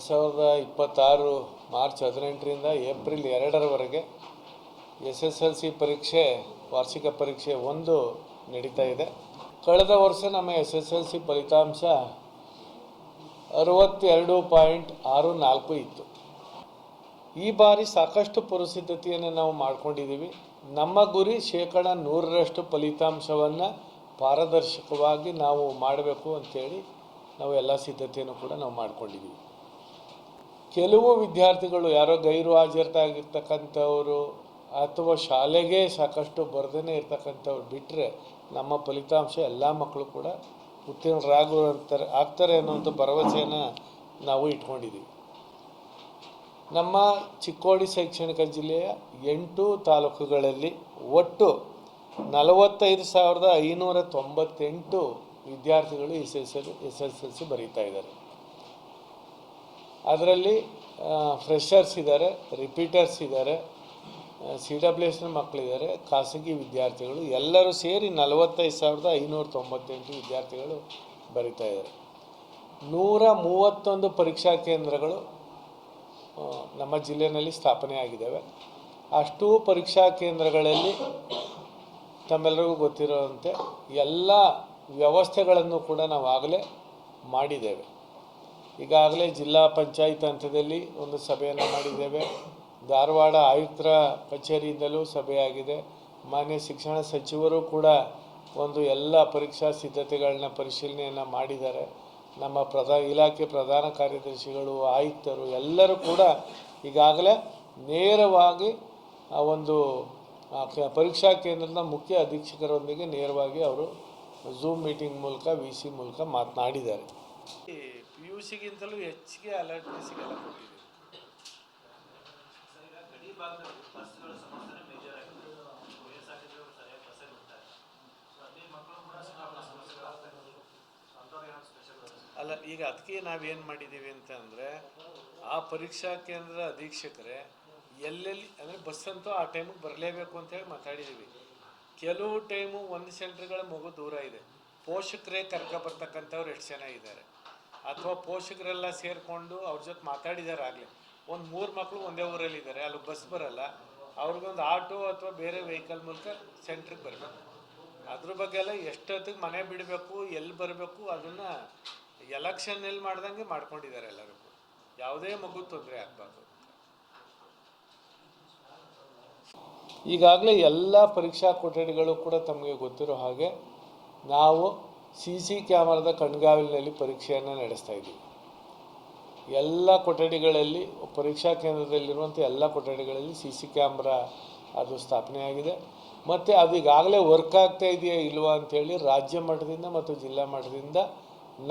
2026 March 18ರಿಂದ April 2ರವರೆಗೆ SSLC ಪರೀಕ್ಷೆ ವಾರ್ಷಿಕ ಪರೀಕ್ಷೆ 1 ನಡೀತಾ ಇದೆ. ಕಳೆದ ವರ್ಷ ನಮ್ಮ SSLC ಫಲಿತಾಂಶ 62.64 ಇತ್ತು. ಈ ಬಾರಿ ಸಾಕಷ್ಟು ಪೂರ್ವಸಿದ್ಧತೆಯನ್ನು ನಾವು ಮಾಡ್ಕೊಂಡಿದ್ದೀವಿ. ನಮ್ಮ ಗುರಿ 100% ಫಲಿತಾಂಶವನ್ನು ಪಾರದರ್ಶಕವಾಗಿ ನಾವು ಮಾಡಬೇಕು ಅಂತೇಳಿ ನಾವು ಎಲ್ಲ ಸಿದ್ಧತೆಯನ್ನು ಕೂಡ ನಾವು ಮಾಡ್ಕೊಂಡಿದ್ದೀವಿ. ಕೆಲವು ವಿದ್ಯಾರ್ಥಿಗಳು ಯಾರೋ ಗೈರು ಹಾಜರಾಗಿರ್ತಕ್ಕಂಥವರು ಅಥವಾ ಶಾಲೆಗೆ ಸಾಕಷ್ಟು ಬರದೇ ಇರ್ತಕ್ಕಂಥವ್ರು ಬಿಟ್ಟರೆ ನಮ್ಮ ಫಲಿತಾಂಶ ಎಲ್ಲ ಮಕ್ಕಳು ಕೂಡ ಆಗ್ತಾರೆ ಅನ್ನೋಂಥ ಭರವಸೆಯನ್ನು ನಾವು ಇಟ್ಕೊಂಡಿದ್ದೀವಿ. ನಮ್ಮ ಚಿಕ್ಕೋಡಿ ಶೈಕ್ಷಣಿಕ ಜಿಲ್ಲೆಯ 8 ತಾಲೂಕುಗಳಲ್ಲಿ ಒಟ್ಟು 45,598 ವಿದ್ಯಾರ್ಥಿಗಳು SSLC ಬರೀತಾ ಇದ್ದಾರೆ. ಅದರಲ್ಲಿ ಫ್ರೆಷರ್ಸ್ ಇದ್ದಾರೆ, ರಿಪೀಟರ್ಸ್ ಇದ್ದಾರೆ, CWSನ ಮಕ್ಕಳಿದ್ದಾರೆ, ಖಾಸಗಿ ವಿದ್ಯಾರ್ಥಿಗಳು ಎಲ್ಲರೂ ಸೇರಿ 45,598 ವಿದ್ಯಾರ್ಥಿಗಳು ಬರೀತಾ ಇದ್ದಾರೆ. 131 ಪರೀಕ್ಷಾ ಕೇಂದ್ರಗಳು ನಮ್ಮ ಜಿಲ್ಲೆಯಲ್ಲಿ ಸ್ಥಾಪನೆ ಆಗಿದ್ದಾವೆ. ಅಷ್ಟೂ ಪರೀಕ್ಷಾ ಕೇಂದ್ರಗಳಲ್ಲಿ ತಮ್ಮೆಲ್ಲರಿಗೂ ಗೊತ್ತಿರುವಂತೆ ಎಲ್ಲ ವ್ಯವಸ್ಥೆಗಳನ್ನು ಕೂಡ ನಾವು ಆಗಲೇ ಮಾಡಿದ್ದೇವೆ. ಈಗಾಗಲೇ ಜಿಲ್ಲಾ ಪಂಚಾಯತ್ ಹಂತದಲ್ಲಿ ಒಂದು ಸಭೆಯನ್ನು ಮಾಡಿದ್ದೇವೆ. ಧಾರವಾಡ ಆಯುಕ್ತರ ಕಚೇರಿಯಿಂದಲೂ ಸಭೆಯಾಗಿದೆ. ಮಾನ್ಯ ಶಿಕ್ಷಣ ಸಚಿವರು ಕೂಡ ಒಂದು ಎಲ್ಲ ಪರೀಕ್ಷಾ ಸಿದ್ಧತೆಗಳನ್ನ ಪರಿಶೀಲನೆಯನ್ನು ಮಾಡಿದ್ದಾರೆ. ನಮ್ಮ ಇಲಾಖೆ ಪ್ರಧಾನ ಕಾರ್ಯದರ್ಶಿಗಳು, ಆಯುಕ್ತರು ಎಲ್ಲರೂ ಕೂಡ ಈಗಾಗಲೇ ನೇರವಾಗಿ ಒಂದು ಪರೀಕ್ಷಾ ಕೇಂದ್ರದ ಮುಖ್ಯ ಅಧೀಕ್ಷಕರೊಂದಿಗೆ ನೇರವಾಗಿ ಅವರು ಝೂಮ್ ಮೀಟಿಂಗ್ ಮೂಲಕ VC ಮೂಲಕ ಮಾತನಾಡಿದ್ದಾರೆ. PUCಗಿಂತಲೂ ಹೆಚ್ಚಿಗೆ ಅಲರ್ಟ್ನೆಸ್ಗೆಲ್ಲ ಕೊಟ್ಟಿದ್ದೀವಿ. ಅಲ್ಲ, ಈಗ ಅದಕ್ಕೆ ನಾವೇನು ಮಾಡಿದ್ದೀವಿ ಅಂತಂದರೆ ಆ ಪರೀಕ್ಷಾ ಕೇಂದ್ರದ ಅಧೀಕ್ಷಕರೇ ಎಲ್ಲೆಲ್ಲಿ ಅಂದರೆ ಬಸ್ ಅಂತೂ ಆ ಟೈಮಿಗೆ ಬರಲೇಬೇಕು ಅಂತೇಳಿ ಮಾತಾಡಿದ್ದೀವಿ. ಕೆಲವು ಟೈಮು ಒಂದು ಸೆಂಟ್ರ್ಗಳ ಮಗು ದೂರ ಇದೆ, ಪೋಷಕರೇ ಬರ್ತಕ್ಕಂಥವ್ರು ಎಷ್ಟು ಜನ ಇದ್ದಾರೆ, ಅಥವಾ ಪೋಷಕರೆಲ್ಲ ಸೇರಿಕೊಂಡು ಅವ್ರ ಜೊತೆ ಮಾತಾಡಿದ್ದಾರೆ. ಆಗಲೇ ಒಂದು 3 ಮಕ್ಕಳು ಒಂದೇ ಊರಲ್ಲಿದ್ದಾರೆ, ಅಲ್ಲಿ ಬಸ್ ಬರಲ್ಲ, ಅವ್ರಿಗೊಂದು ಆಟೋ ಅಥವಾ ಬೇರೆ ವೆಹಿಕಲ್ ಮೂಲಕ ಸೆಂಟ್ರಿಗೆ ಬರಬೇಕು. ಅದ್ರ ಬಗ್ಗೆ ಎಲ್ಲ ಎಷ್ಟೊತ್ತಿಗೆ ಮನೆ ಬಿಡಬೇಕು, ಎಲ್ಲಿ ಬರಬೇಕು ಅದನ್ನು ಎಲೆಕ್ಷನ್ನಲ್ಲಿ ಮಾಡ್ದಂಗೆ ಮಾಡ್ಕೊಂಡಿದ್ದಾರೆ ಎಲ್ಲರೂ. ಯಾವುದೇ ಮಗು ತೊಂದರೆ ಆಗಬಾರ್ದು. ಈಗಾಗಲೇ ಎಲ್ಲ ಪರೀಕ್ಷಾ ಕೊಠಡಿಗಳು ಕೂಡ ತಮಗೆ ಗೊತ್ತಿರೋ ಹಾಗೆ ನಾವು CC ಕ್ಯಾಮರಾದ ಕಣ್ಗಾವಲಿನಲ್ಲಿ ಪರೀಕ್ಷೆಯನ್ನು ನಡೆಸ್ತಾ ಇದ್ದೀವಿ. ಎಲ್ಲ ಕೊಠಡಿಗಳಲ್ಲಿ, ಪರೀಕ್ಷಾ ಕೇಂದ್ರದಲ್ಲಿರುವಂಥ ಎಲ್ಲ ಕೊಠಡಿಗಳಲ್ಲಿ CC ಕ್ಯಾಮ್ರಾ ಅದು ಸ್ಥಾಪನೆಯಾಗಿದೆ. ಮತ್ತು ಅದು ಈಗಾಗಲೇ ವರ್ಕ್ ಆಗ್ತಾ ಇದೆಯಾ ಇಲ್ವಾ ಅಂಥೇಳಿ ರಾಜ್ಯ ಮಟ್ಟದಿಂದ ಮತ್ತು ಜಿಲ್ಲಾ ಮಟ್ಟದಿಂದ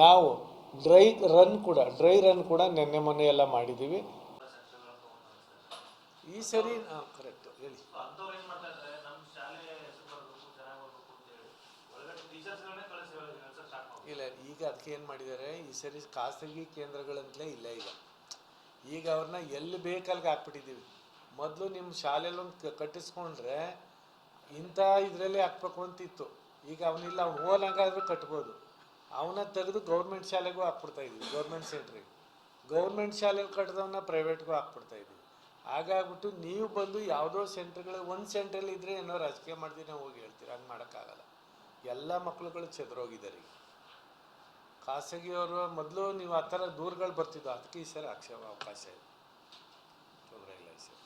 ನಾವು ಡ್ರೈ ರನ್ ಕೂಡ ಮೊನ್ನೆ ಎಲ್ಲ ಮಾಡಿದ್ದೀವಿ. ಈ ಸರಿ ಕರೆಕ್ಟ್ ಹೇಳಿ. ಇಲ್ಲ, ಈಗ ಅದಕ್ಕೆ ಏನು ಮಾಡಿದ್ದಾರೆ, ಈ ಸರಿ ಖಾಸಗಿ ಕೇಂದ್ರಗಳಂತಲೇ ಇಲ್ಲ. ಈಗ ಅವ್ರನ್ನ ಎಲ್ಲಿ ಬೇಕಲ್ಲಿಗೆ ಹಾಕ್ಬಿಟ್ಟಿದ್ದೀವಿ. ಮೊದಲು ನಿಮ್ಮ ಶಾಲೆಯಲ್ಲಿ ಒಂದು ಕಟ್ಟಿಸ್ಕೊಂಡ್ರೆ ಇಂಥ ಇದರಲ್ಲೇ ಹಾಕ್ಬೇಕು ಅಂತಿತ್ತು. ಈಗ ಅವನಿಲ್ಲ, ಅವ್ನು ಹೋಲಂಗಾದ್ರೂ ಕಟ್ಬೋದು. ಅವನ್ನ ತೆಗೆದು ಗೌರ್ಮೆಂಟ್ ಶಾಲೆಗೂ ಹಾಕ್ಬಿಡ್ತಾಯಿದ್ವಿ, ಗೌರ್ಮೆಂಟ್ ಸೆಂಟ್ರಿಗೆ. ಗೌರ್ಮೆಂಟ್ ಶಾಲೆಗೆ ಕಟ್ಟಿದವನ್ನ ಪ್ರೈವೇಟ್ಗೂ ಹಾಕ್ಬಿಡ್ತಾಯಿದ್ವಿ. ಹಾಗಾಗ್ಬಿಟ್ಟು ನೀವು ಬಂದು ಯಾವುದೋ ಸೆಂಟ್ರ್ಗಳು ಒಂದು ಸೆಂಟ್ರಲ್ಲಿ ಇದ್ದರೆ ಏನೋ ರಾಜಕೀಯ ಮಾಡ್ತೀನಿ ಹೋಗಿ ಹೇಳ್ತೀರ. ಹಂಗೆ ಮಾಡೋಕ್ಕಾಗಲ್ಲ. ಎಲ್ಲ ಮಕ್ಕಳುಗಳು ಚೆದರೋಗಿದ್ದಾರೆ. ಈಗ ಖಾಸಗಿಯವರು ಮೊದಲು ನೀವು ಆ ಥರ ದೂರುಗಳು ಬರ್ತಿದ್ದೋ, ಅದಕ್ಕೆ ಈ ಸರಿ ಅವಕಾಶ ಇದೆ. ತೊಂದರೆ ಇಲ್ಲ ಈ ಸರಿ.